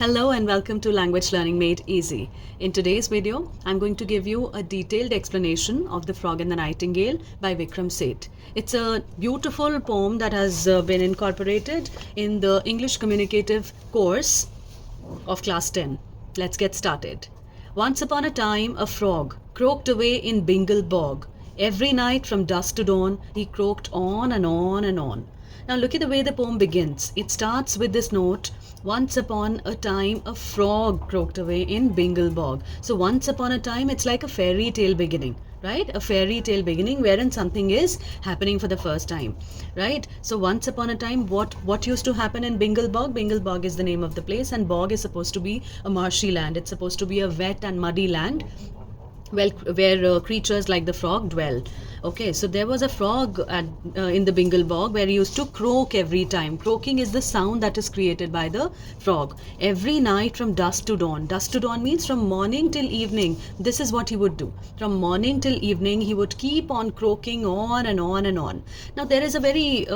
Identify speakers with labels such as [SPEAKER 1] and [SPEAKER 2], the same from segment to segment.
[SPEAKER 1] Hello and welcome to Language Learning Made Easy. In today's video, I'm going to give you a detailed explanation of The Frog and the Nightingale by Vikram Seth. It's a beautiful poem that has been incorporated in the English communicative course of class 10. Let's get started. Once upon a time, a frog croaked away in Bingle Bog. Every night from dusk to dawn, he croaked on and on and on. Now look at the way the poem begins. It starts with this note, once upon a time a frog croaked away in Bingle Bog. So once upon a time, it's like a fairy tale beginning, right? A fairy tale beginning wherein something is happening for the first time, right? So once upon a time, what used to happen in Bingle Bog? Bingle Bog is the name of the place, and bog is supposed to be a marshy land. It's supposed to be a wet and muddy land, well, where creatures like the frog dwell. Okay, so there was a frog in the Bingle Bog where he used to croak every time. Croaking is the sound that is created by the frog. Every night from dusk to dawn. Dusk to dawn means from morning till evening. This is what he would do. From morning till evening, he would keep on croaking on and on and on. Now, there is a very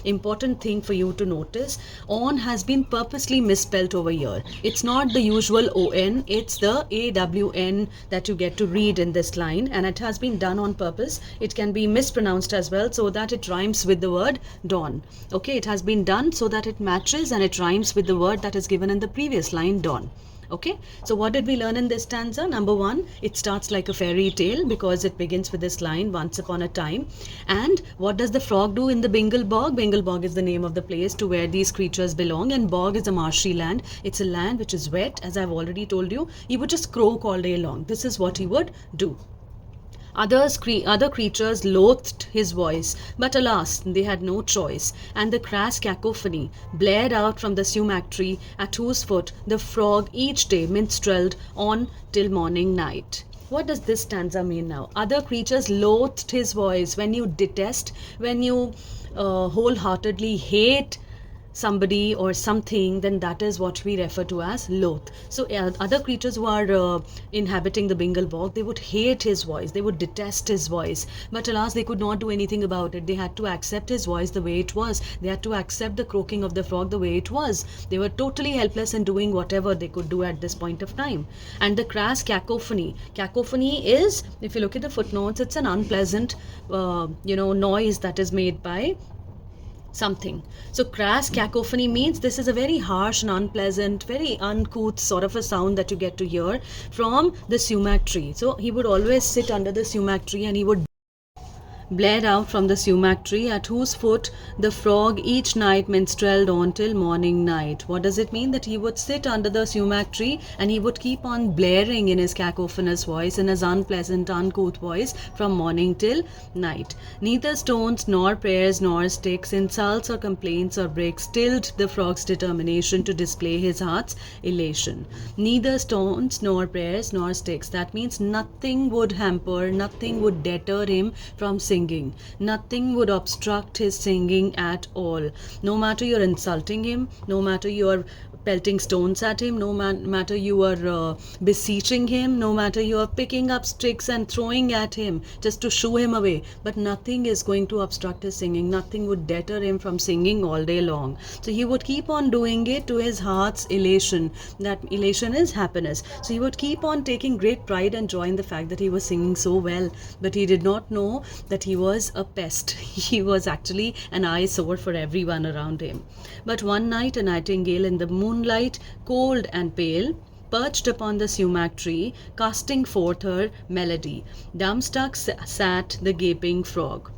[SPEAKER 1] important thing for you to notice. On has been purposely misspelled over here. It's not the usual ON, it's the AWN that you get to read in this line, and it has been done on purpose. It can be mispronounced as well so that it rhymes with the word dawn. Okay, it has been done so that it matches and it rhymes with the word that is given in the previous line, dawn. Okay, so what did we learn in this stanza? Number one, it starts like a fairy tale because it begins with this line, once upon a time. And what does the frog do in the Bingle Bog? Bingle Bog is the name of the place to where these creatures belong, and bog is a marshy land. It's a land which is wet, as I've already told you. He would just croak all day long. This is what he would do. Other creatures loathed his voice, but alas, they had no choice, and the crass cacophony blared out from the sumac tree at whose foot the frog each day minstrelled on till morning night. What does this stanza mean now? Other creatures loathed his voice. When you detest, when you wholeheartedly hate somebody or something, then that is what we refer to as loath. So other creatures who are inhabiting the Bingle Bog, they would hate his voice, they would detest his voice, but alas, they could not do anything about it. They had to accept his voice the way it was. They had to accept the croaking of the frog the way it was. They were totally helpless in doing whatever they could do at this point of time. And the crass cacophony is, if you look at the footnotes, it's an unpleasant noise that is made by something. So crass cacophony means this is a very harsh and unpleasant, very uncouth sort of a sound that you get to hear from the sumac tree. So he would always sit under the sumac tree and he would blared out from the sumac tree at whose foot the frog each night minstrelled on till morning night. What does it mean? That he would sit under the sumac tree and he would keep on blaring in his cacophonous voice, in his unpleasant, uncouth voice from morning till night. Neither stones nor prayers nor sticks, insults or complaints or breaks stilled the frog's determination to display his heart's elation. Neither stones nor prayers nor sticks. That means nothing would hamper, nothing would deter him from singing. Nothing would obstruct his singing at all. No matter you're insulting him, no matter you're pelting stones at him, no matter you are beseeching him, no matter you are picking up sticks and throwing at him just to shoo him away, but nothing is going to obstruct his singing. Nothing would deter him from singing all day long. So he would keep on doing it to his heart's elation. That elation is happiness. So he would keep on taking great pride and joy in the fact that he was singing so well, but he did not know that he was a pest. He was actually an eyesore for everyone around him. But one night a nightingale in the moonlight, cold and pale, perched upon the sumac tree, casting forth her melody. Dumbstruck sat the gaping frog.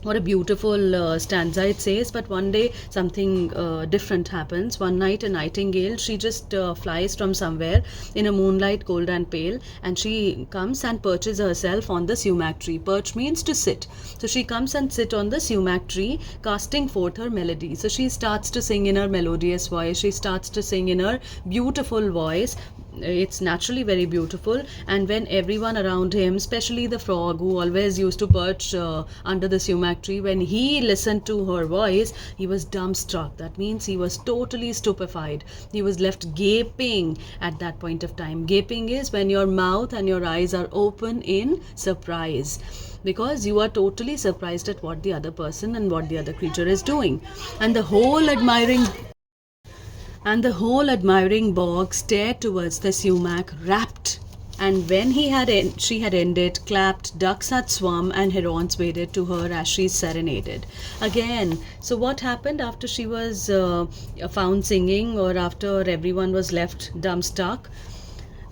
[SPEAKER 1] What a beautiful stanza it says. But one day something different happens. One night a nightingale, she just flies from somewhere in a moonlight, cold and pale, and she comes and perches herself on the sumac tree. Perch means to sit. So she comes and sit on the sumac tree, casting forth her melody. So she starts to sing in her melodious voice. She starts to sing in her beautiful voice. It's naturally very beautiful, and when everyone around him, especially the frog who always used to perch under the sumac tree, when he listened to her voice, he was dumbstruck. That means he was totally stupefied. He was left gaping at that point of time. Gaping is when your mouth and your eyes are open in surprise, because you are totally surprised at what the other person and what the other creature is doing. And the whole And the whole admiring bog stared towards the sumac, rapt. And when she had ended, clapped, ducks had swum, and herons waded to her as she serenaded. Again, so what happened after she was found singing, or after everyone was left dumbstruck?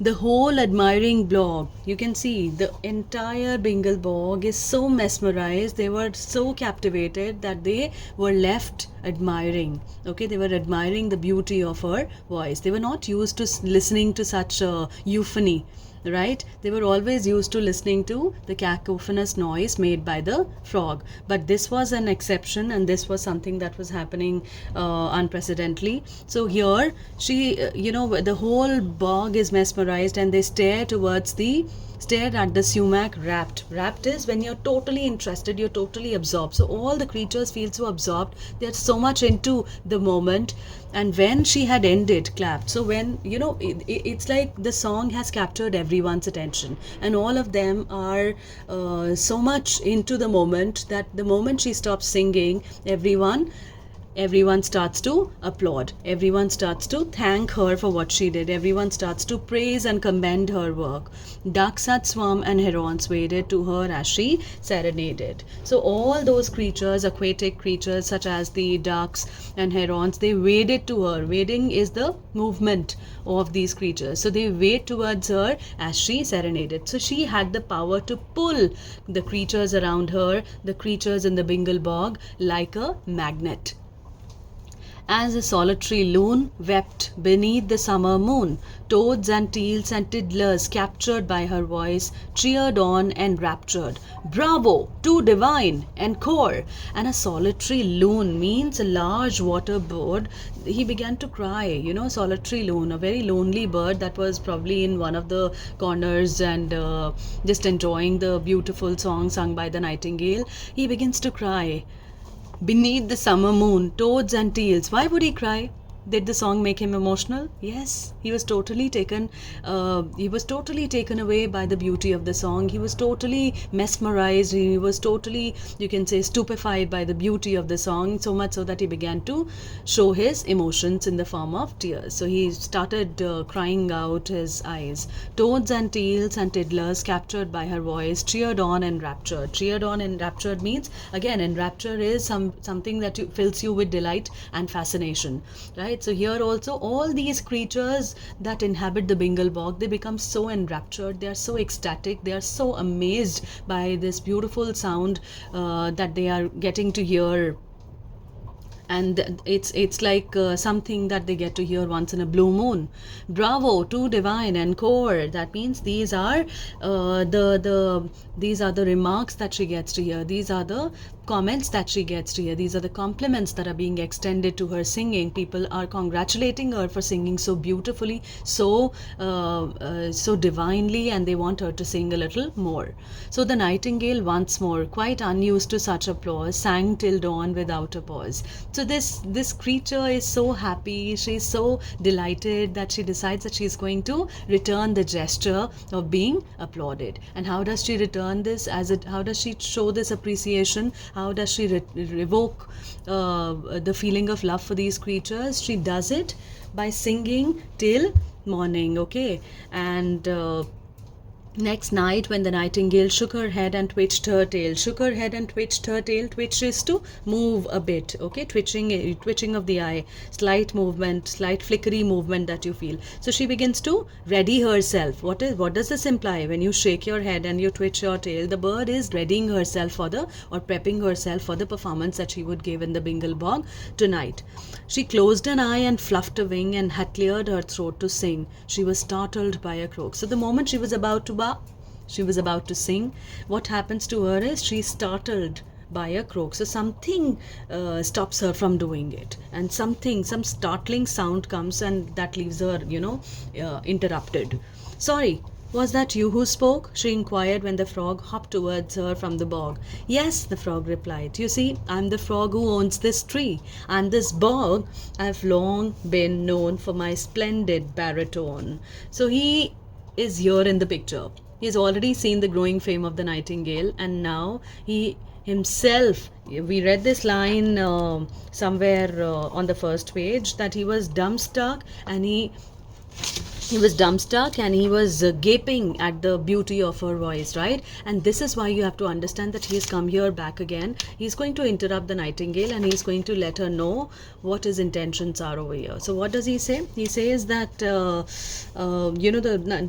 [SPEAKER 1] The whole admiring bog, you can see the entire Bengal bog is so mesmerized, they were so captivated that they were left admiring. Okay, they were admiring the beauty of her voice. They were not used to listening to such euphony, right? They were always used to listening to the cacophonous noise made by the frog, but this was an exception, and this was something that was happening unprecedentedly. So here she the whole bog is mesmerized, and they stared at the sumac, rapt is when you're totally interested, you're totally absorbed. So all the creatures feel so absorbed, they're so much into the moment. And when she had ended, clapped. So when it's like the song has captured everyone's attention, and all of them are so much into the moment that the moment she stops singing, everyone starts to applaud, everyone starts to thank her for what she did, everyone starts to praise and commend her work. Ducks had swum and herons waded to her as she serenaded. So all those creatures, aquatic creatures such as the ducks and herons, they waded to her. Wading is the movement of these creatures, so they wade towards her as she serenaded. So she had the power to pull the creatures around her, the creatures in the Bengal bog, like a magnet. As a solitary loon wept beneath the summer moon, toads and teals and tiddlers, captured by her voice, cheered on and raptured. Bravo! Too divine! Encore! And a solitary loon means a large water bird. He began to cry, solitary loon, a very lonely bird that was probably in one of the corners and just enjoying the beautiful song sung by the nightingale. He begins to cry. Beneath the summer moon, toads and teals. Why would he cry? Did the song make him emotional? Yes, he was totally taken. He was totally taken away by the beauty of the song. He was totally mesmerized. He was totally, you can say, stupefied by the beauty of the song. So much so that he began to show his emotions in the form of tears. So he started crying out his eyes. Toads and teals and tiddlers, captured by her voice, cheered on and raptured. Cheered on and raptured means, again, enrapture is something that fills you with delight and fascination, right? So here also all these creatures that inhabit the Bengal bog, they become so enraptured, they are so ecstatic, they are so amazed by this beautiful sound that they are getting to hear. And it's like something that they get to hear once in a blue moon. Bravo, too divine, encore. That means these are these are the remarks that she gets to hear. These are the comments that she gets to hear. These are the compliments that are being extended to her singing. People are congratulating her for singing so beautifully, so divinely, and they want her to sing a little more. So the nightingale once more, quite unused to such applause, sang till dawn without a pause. So this creature is so happy, she's so delighted that she decides that she's going to return the gesture of being applauded. And how does she return this? How does she show this appreciation? How does she revoke the feeling of love for these creatures? She does it by singing till morning, okay? And next night, when the nightingale shook her head and twitched her tail, twitch is to move a bit, okay? Twitching of the eye, slight movement, slight flickery movement that you feel. So she begins to ready herself. What does this imply? When you shake your head and you twitch your tail, the bird is readying herself prepping herself for the performance that she would give in the Bengal bog tonight. She closed an eye and fluffed a wing and had cleared her throat to sing. She was startled by a croak. So the moment she was about to sing, what happens to her is she's startled by a croak. So something stops her from doing it, and some startling sound comes, and that leaves her interrupted. Sorry, was that you who spoke? She inquired when the frog hopped towards her from the bog. Yes, the frog replied. You see, I'm the frog who owns this tree, and this bog I've long been known for my splendid baritone. So he is here in the picture. He has already seen the growing fame of the nightingale, and now he himself. We read this line somewhere on the first page, that he was dumbstruck, and he was dumbstruck and he was gaping at the beauty of her voice, right? And this is why you have to understand that he's come here back again. He's going to interrupt the nightingale and he's going to let her know what his intentions are over here. So what does he say? He says that the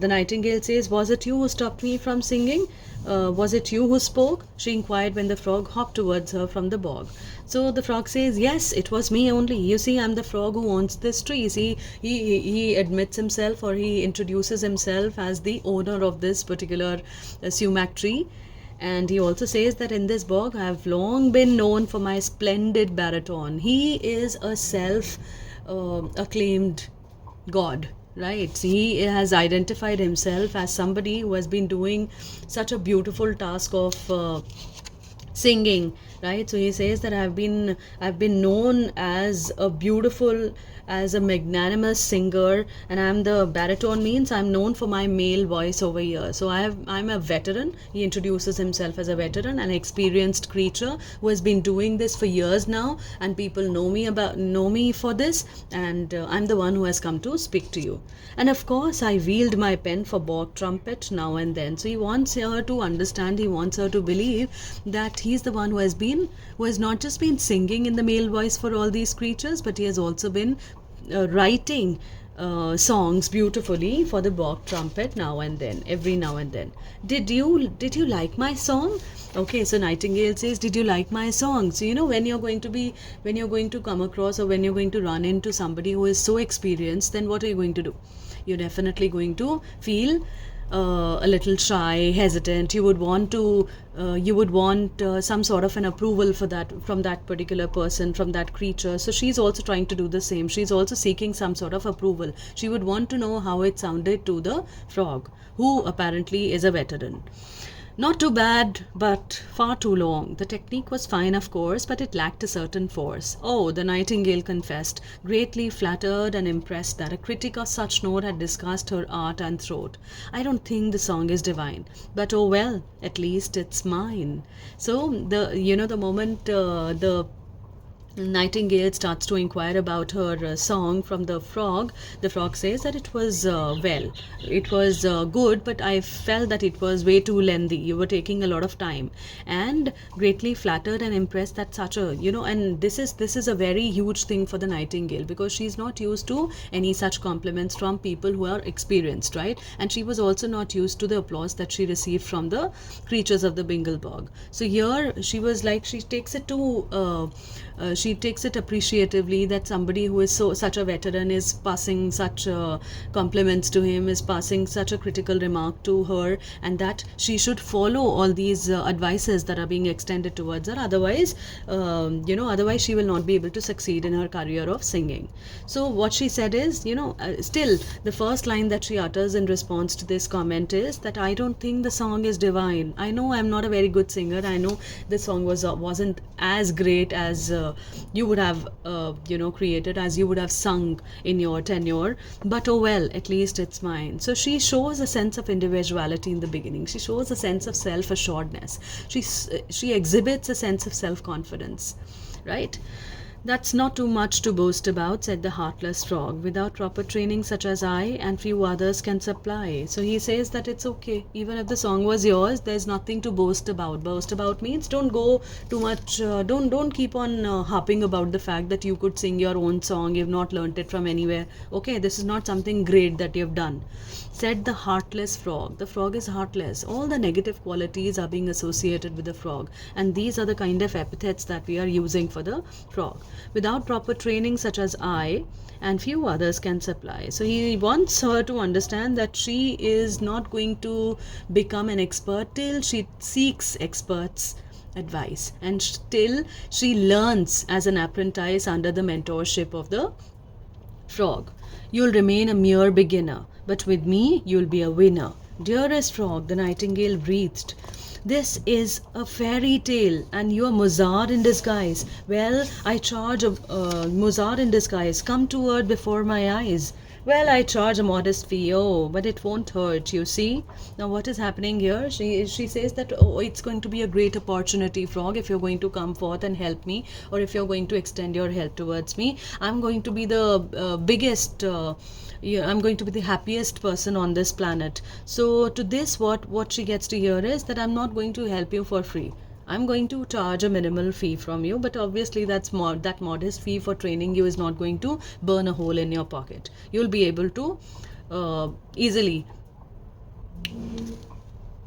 [SPEAKER 1] nightingale says, "Was it you who stopped me from singing? Was it you who spoke?" she inquired when the frog hopped towards her from the bog. So the frog says, "Yes, it was me only. You see, I'm the frog who owns this tree." See, he admits himself, or he introduces himself as the owner of this particular sumac tree. And he also says that in this bog, I have long been known for my splendid baritone. He is a self acclaimed god, right? He has identified himself as somebody who has been doing such a beautiful task of singing, right? So he says that I've been known as a magnanimous singer, and I'm the baritone, means I'm known for my male voice over here. So I'm a veteran. He introduces himself as a veteran, an experienced creature who has been doing this for years now, and people know me for this, and I'm the one who has come to speak to you. And of course, I wield my pen for bog trumpet now and then. So he wants her to understand, he wants her to believe that he's the one who has not just been singing in the male voice for all these creatures, but he has also been writing songs beautifully for the bog trumpet now and then, every now and then. Did you like my song? Okay, so Nightingale says, "Did you like my song?" So when you're going to come across, or when you're going to run into somebody who is so experienced, then what are you going to do? You're definitely going to feel a little shy, hesitant. You would want some sort of an approval for that, from that particular person, from that creature. So she's also trying to do the same. She's also seeking some sort of approval. She would want to know how it sounded to the frog, who apparently is a veteran. Not too bad, but far too long. The technique was fine, of course, but it lacked a certain force. Oh, the nightingale confessed, greatly flattered and impressed that a critic of such note had discussed her art and throat. I don't think the song is divine, but oh well, at least it's mine. So the moment the Nightingale starts to inquire about her song from the frog says that it was good, but I felt that it was way too lengthy. You were taking a lot of time. And greatly flattered and impressed that such a, and this is a very huge thing for the nightingale, because she's not used to any such compliments from people who are experienced, right? And she was also not used to the applause that she received from the creatures of the Bengal bog. So here she was like, she takes it appreciatively, that somebody who is such a veteran is passing such compliments to him, is passing such a critical remark to her, and that she should follow all these advices that are being extended towards her. Otherwise she will not be able to succeed in her career of singing. So what she said is, still the first line that she utters in response to this comment is that I don't think the song is divine. I know I'm not a very good singer. I know the song wasn't as great as you would have created, as you would have sung in your tenure, but oh well, at least it's mine. So she shows a sense of individuality in the beginning. She shows a sense of self-assuredness. She exhibits a sense of self-confidence, right? "That's not too much to boast about," said the heartless frog. "Without proper training, such as I and few others can supply." So he says that it's okay. Even if the song was yours, there's nothing to boast about. Boast about means don't go too much, don't keep on harping about the fact that you could sing your own song, you've not learnt it from anywhere. Okay, this is not something great that you've done. Said the heartless frog. The frog is heartless. All the negative qualities are being associated with the frog, and these are the kind of epithets that we are using for the frog. "Without proper training, such as I and few others can supply." So he wants her to understand that she is not going to become an expert till she seeks experts' advice, and still she learns as an apprentice under the mentorship of the frog. "You'll remain a mere beginner, but with me you'll be a winner." "Dearest frog," the nightingale breathed, "this is a fairy tale, and you're Mozart in disguise." "Well, I charge a Mozart in disguise. Come to earth before my eyes." Well, I charge a modest fee. Oh, but it won't hurt, you see. Now, what is happening here? She says that, oh, it's going to be a great opportunity, Frog, if you're going to come forth and help me, or if you're going to extend your help towards me. I'm going to be the biggest. Yeah, I'm going to be the happiest person on this planet. So to this, what she gets to hear is that I'm not going to help you for free. I'm going to charge a minimal fee from you, but obviously that modest fee for training you is not going to burn a hole in your pocket. You'll be able to easily,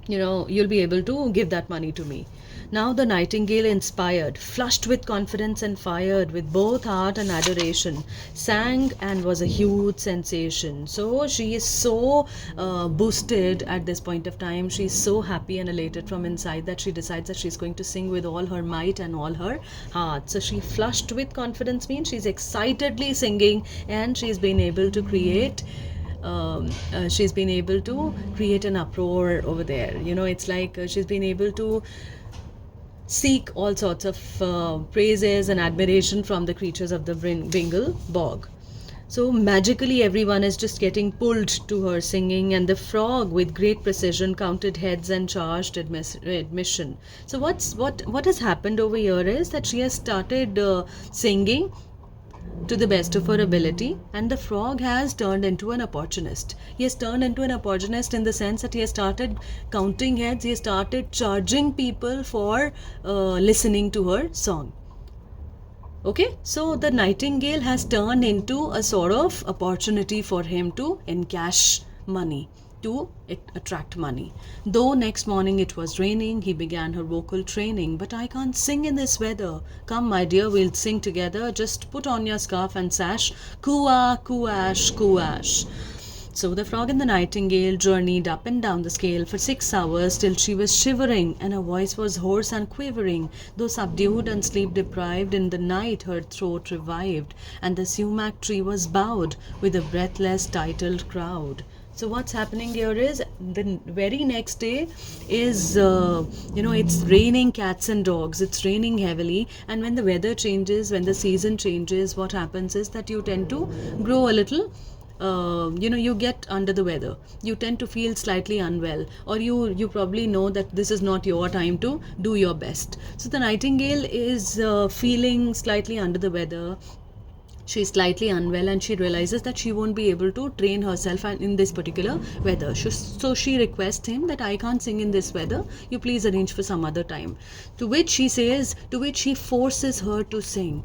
[SPEAKER 1] you'll be able to give that money to me. Now the nightingale, inspired, flushed with confidence and fired with both heart and adoration, sang and was a huge sensation. So she is so boosted at this point of time. She's so happy and elated from inside that she decides that she's going to sing with all her might and all her heart. So she flushed with confidence means she's excitedly singing, and she's been able to create she's been able to create an uproar over there. It's like she's been able to seek all sorts of praises and admiration from the creatures of the Bengal bog. So magically everyone is just getting pulled to her singing, and the frog with great precision counted heads and charged admission. So what has happened over here is that she has started singing to the best of her ability, and the frog has turned into an opportunist. He has turned into an opportunist in the sense that he has started counting heads, he has started charging people for listening to her song. Okay, so the nightingale has turned into a sort of opportunity for him to encash money, to attract money. Though next morning it was raining, he began her vocal training. But I can't sing in this weather. Come, my dear, we'll sing together. Just put on your scarf and sash. Coo-ah, coo-ash, coo-ash. So the frog and the nightingale journeyed up and down the scale for 6 hours till she was shivering, and her voice was hoarse and quivering. Though subdued and sleep deprived, in the night her throat revived, and the sumac tree was bowed with a breathless titled crowd. So what's happening here is the very next day is, it's raining cats and dogs. It's raining heavily, and when the weather changes, when the season changes, what happens is that you tend to grow a little. You get under the weather, you tend to feel slightly unwell, or you probably know that this is not your time to do your best. So the nightingale is feeling slightly under the weather. She's slightly unwell, and she realizes that she won't be able to train herself in this particular weather. So she requests him that I can't sing in this weather, you please arrange for some other time. To which he forces her to sing.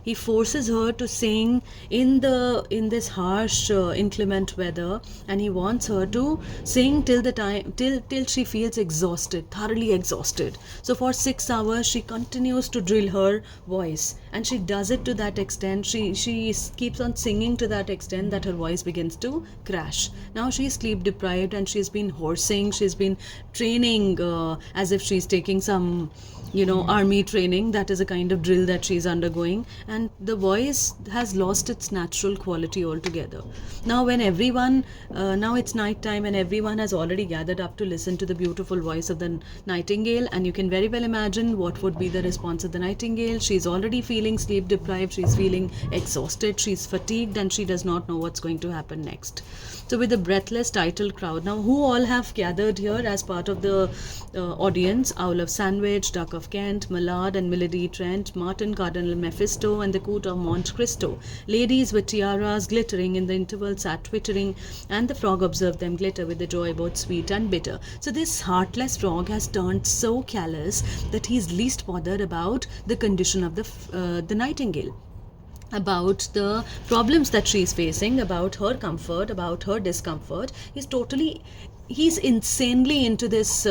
[SPEAKER 1] He forces her to sing in this harsh inclement weather, and he wants her to sing till she feels exhausted, thoroughly exhausted. So for 6 hours she continues to drill her voice, and she does it to that extent, she keeps on singing to that extent that her voice begins to crash. Now she's sleep deprived, and she's been hoarsing, she's been training as if she's taking some army training. That is a kind of drill that she's undergoing, and the voice has lost its natural quality altogether. Now when everyone now it's night time, and everyone has already gathered up to listen to the beautiful voice of the nightingale, and you can very well imagine what would be the response of the nightingale. She's already feeling sleep deprived, she's feeling exhausted, she's fatigued, and she does not know what's going to happen next. So with a breathless titled crowd, now who all have gathered here as part of the audience? Owl of Sandwich, Duck of Kent, Mallard and Milady Trent, Martin Cardinal Mephisto, and the Court of Monte Cristo. Ladies with tiaras glittering in the interval sat twittering, and the frog observed them glitter with the joy both sweet and bitter. So this heartless frog has turned so callous that he's least bothered about the condition of the nightingale, about the problems that she's facing, about her comfort, about her discomfort. He's insanely into this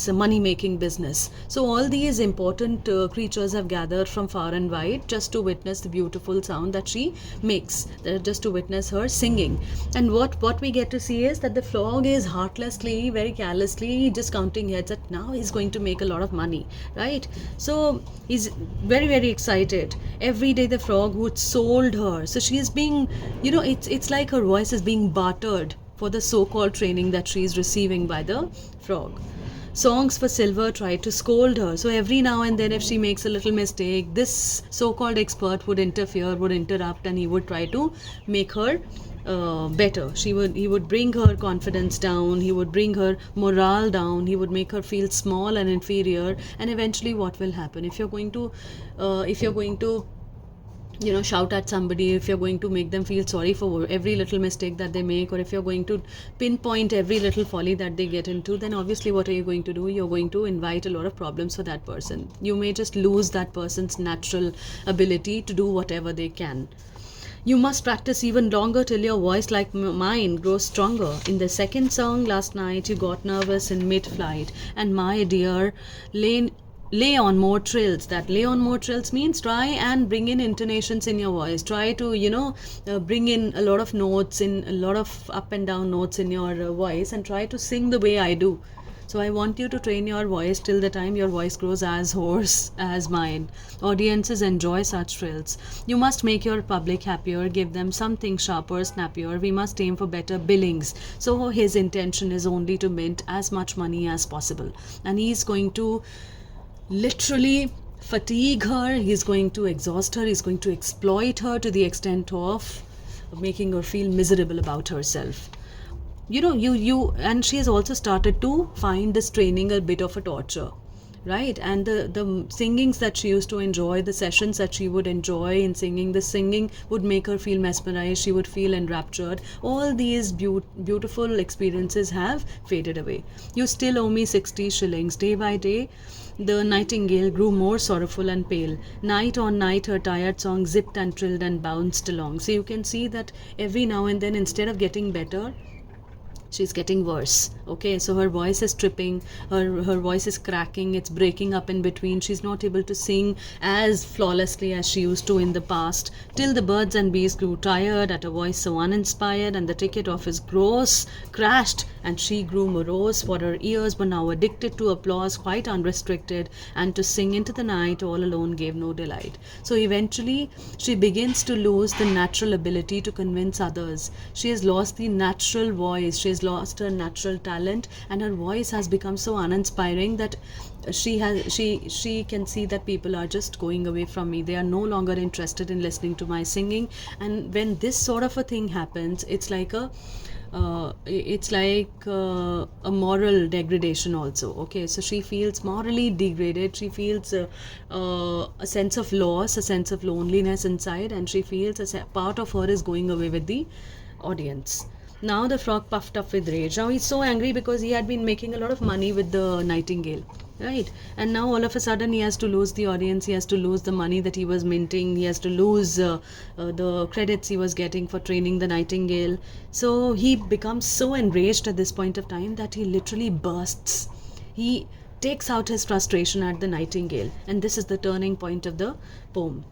[SPEAKER 1] money making business. So all these important creatures have gathered from far and wide just to witness the beautiful sound that she makes, just to witness her singing. And what we get to see is that the frog is heartlessly, very carelessly just counting heads, that now he's going to make a lot of money, right? So he's very, very excited. Every day the frog would sold her, so she is being, it's like her voice is being bartered for the so-called training that she is receiving by the frog. Songs for Silver tried to scold her. So every now and then, if she makes a little mistake, this so-called expert would interfere, would interrupt, and he would try to make her better. He would bring her confidence down. He would bring her morale down. He would make her feel small and inferior. And eventually, what will happen if you're going to shout at somebody, if you're going to make them feel sorry for every little mistake that they make, or if you're going to pinpoint every little folly that they get into, then obviously what are you going to do? You're going to invite a lot of problems for that person. You may just lose that person's natural ability to do whatever they can. You must practice even longer till your voice, like mine, grows stronger. In the second song last night, you got nervous in mid-flight, and my dear, lay on more trills. That lay on more trills means try and bring in intonations in your voice. Try to bring in a lot of notes, in a lot of up and down notes in your voice, and try to sing the way I do. So I want you to train your voice till the time your voice grows as hoarse as mine. Audiences enjoy such trills. You must make your public happier, give them something sharper, snappier. We must aim for better billings. So his intention is only to mint as much money as possible, and he's going to literally fatigue her, he's going to exhaust her, he's going to exploit her to the extent of making her feel miserable about herself. And she has also started to find this training a bit of a torture, right? And the singings that she used to enjoy, the sessions that she would enjoy in singing, the singing would make her feel mesmerized, she would feel enraptured. All these beautiful experiences have faded away. You still owe me 60 shillings. Day by day, the nightingale grew more sorrowful and pale. Night on night, her tired song zipped and trilled and bounced along. So you can see that every now and then, instead of getting better, she's getting worse. Okay, so her voice is tripping, her voice is cracking, it's breaking up in between. She's not able to sing as flawlessly as she used to in the past, till the birds and bees grew tired at a voice so uninspired, and the ticket office gross crashed, and she grew morose, for her ears were now addicted to applause quite unrestricted, and to sing into the night all alone gave no delight. So eventually she begins to lose the natural ability to convince others. She has lost the natural voice, she has lost her natural talent, and her voice has become so uninspiring that she can see that people are just going away from me. They are no longer interested in listening to my singing. And when this sort of a thing happens, it's like a moral degradation also. Okay, so she feels morally degraded, she feels a sense of loss, a sense of loneliness inside, and she feels a part of her is going away with the audience. Now the frog puffed up with rage. Now he's so angry because he had been making a lot of money with the nightingale, right? And now all of a sudden he has to lose the audience, he has to lose the money that he was minting, he has to lose the credits he was getting for training the nightingale. So he becomes so enraged at this point of time that he literally bursts. He takes out his frustration at the nightingale, and this is the turning point of the poem.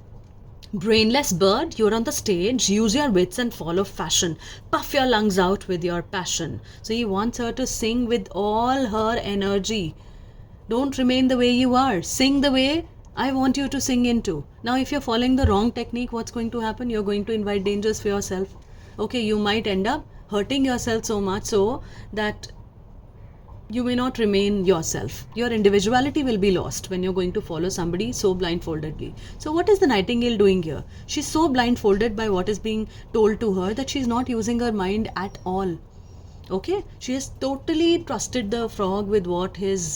[SPEAKER 1] Brainless bird, you're on the stage, use your wits and follow fashion. Puff your lungs out with your passion. So he wants her to sing with all her energy. Don't remain the way you are. Sing the way I want you to sing into. Now, if you're following the wrong technique, what's going to happen? You're going to invite dangers for yourself. Okay, you might end up hurting yourself so much so that you may not remain yourself. Your individuality will be lost when you're going to follow somebody so blindfoldedly. So what is the nightingale doing here? She's so blindfolded by what is being told to her that she's not using her mind at all. Okay, she has totally trusted the frog with what his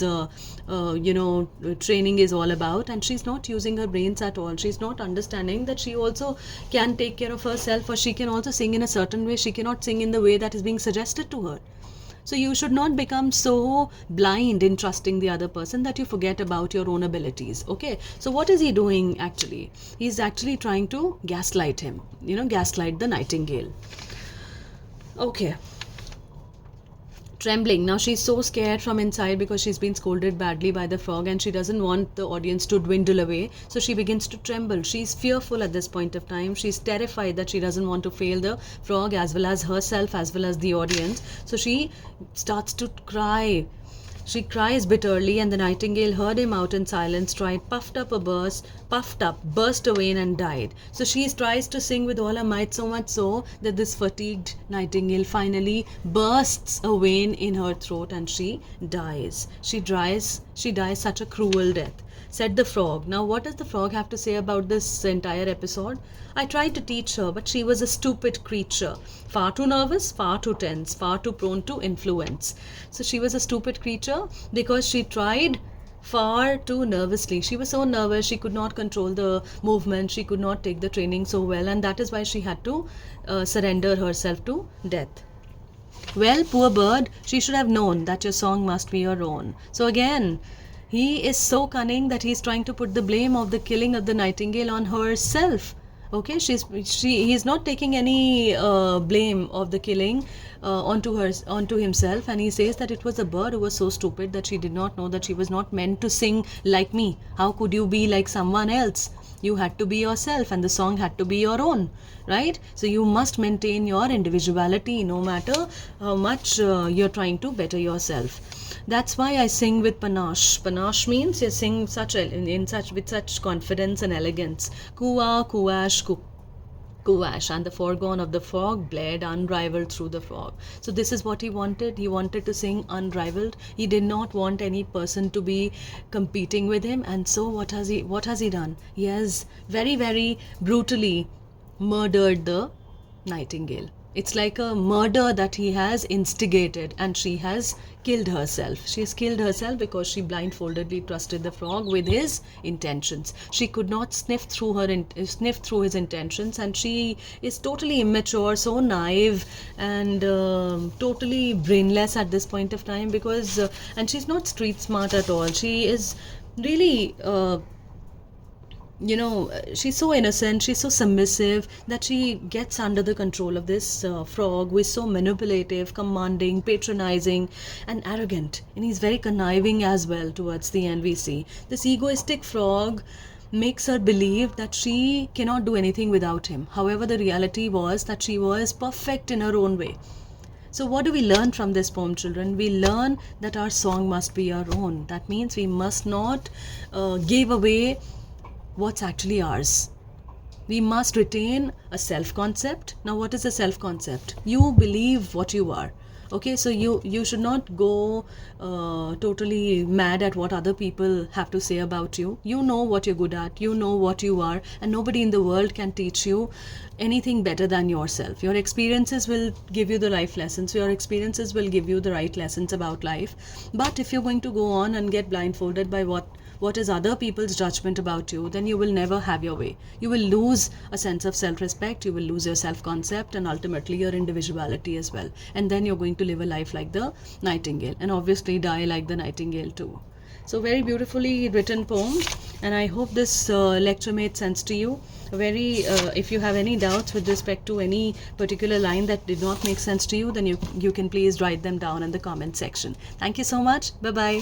[SPEAKER 1] training is all about, and she's not using her brains at all. She's not understanding that she also can take care of herself, or she can also sing in a certain way. She cannot sing in the way that is being suggested to her. So you should not become so blind in trusting the other person that you forget about your own abilities. Okay, so what is he doing actually? He's actually trying to gaslight him, gaslight the nightingale. Okay. Trembling. Now she's so scared from inside because she's been scolded badly by the frog, and she doesn't want the audience to dwindle away. So she begins to tremble. She's fearful at this point of time. She's terrified that she doesn't want to fail the frog as well as herself as well as the audience. So she starts to cry. She cries bitterly, and the nightingale heard him out in silence, tried, puffed up, burst away and died. So she tries to sing with all her might, so much so that this fatigued nightingale finally bursts a vein in her throat and she dies. She dies such a cruel death. Said the frog. Now, what does the frog have to say about this entire episode? I tried to teach her, but she was a stupid creature. Far too nervous, far too tense, far too prone to influence. So, she was a stupid creature because she tried far too nervously. She was so nervous, she could not control the movement, she could not take the training so well, and that is why she had to surrender herself to death. Well, poor bird, she should have known that your song must be your own. So again, he is so cunning that he's trying to put the blame of the killing of the nightingale on herself. Okay, he's not taking any blame of the killing onto himself, and he says that it was the bird who was so stupid that she did not know that she was not meant to sing like me. How could you be like someone else? You had to be yourself, and the song had to be your own, right? So you must maintain your individuality no matter how much you're trying to better yourself. That's why I sing with panache. Panache means you sing with such confidence and elegance. Kua, kuash, kuash, and the foregone of the frog blared unrivaled through the frog. So this is what he wanted. He wanted to sing unrivaled. He did not want any person to be competing with him. And so what has he done? He has very, very brutally murdered the nightingale. It's like a murder that he has instigated, and she has killed herself. She has killed herself because she blindfoldedly trusted the frog with his intentions. She could not sniff through his intentions, and she is totally immature, so naive, and totally brainless at this point of time because, and she's not street smart at all. She is really. She's so innocent, she's so submissive that she gets under the control of this frog who is so manipulative, commanding, patronizing, and arrogant. And he's very conniving as well towards the end, we see. This egoistic frog makes her believe that she cannot do anything without him. However, the reality was that she was perfect in her own way. So what do we learn from this poem, children? We learn that our song must be our own. That means we must not give away what's actually ours. We must retain a self-concept. Now, what is a self-concept? You believe what you are. Okay, so you should not go totally mad at what other people have to say about you. You know what you're good at, you know what you are, and nobody in the world can teach you anything better than yourself. Your experiences will give you the life lessons, your experiences will give you the right lessons about life. But if you're going to go on and get blindfolded by what is other people's judgment about you, then you will never have your way. You will lose a sense of self-respect, you will lose your self-concept, and ultimately your individuality as well. And then you're going to live a life like the nightingale, and obviously die like the nightingale too. So very beautifully written poem, and I hope this lecture made sense to you. If you have any doubts with respect to any particular line that did not make sense to you, then you can please write them down in the comment section. Thank you so much. Bye bye.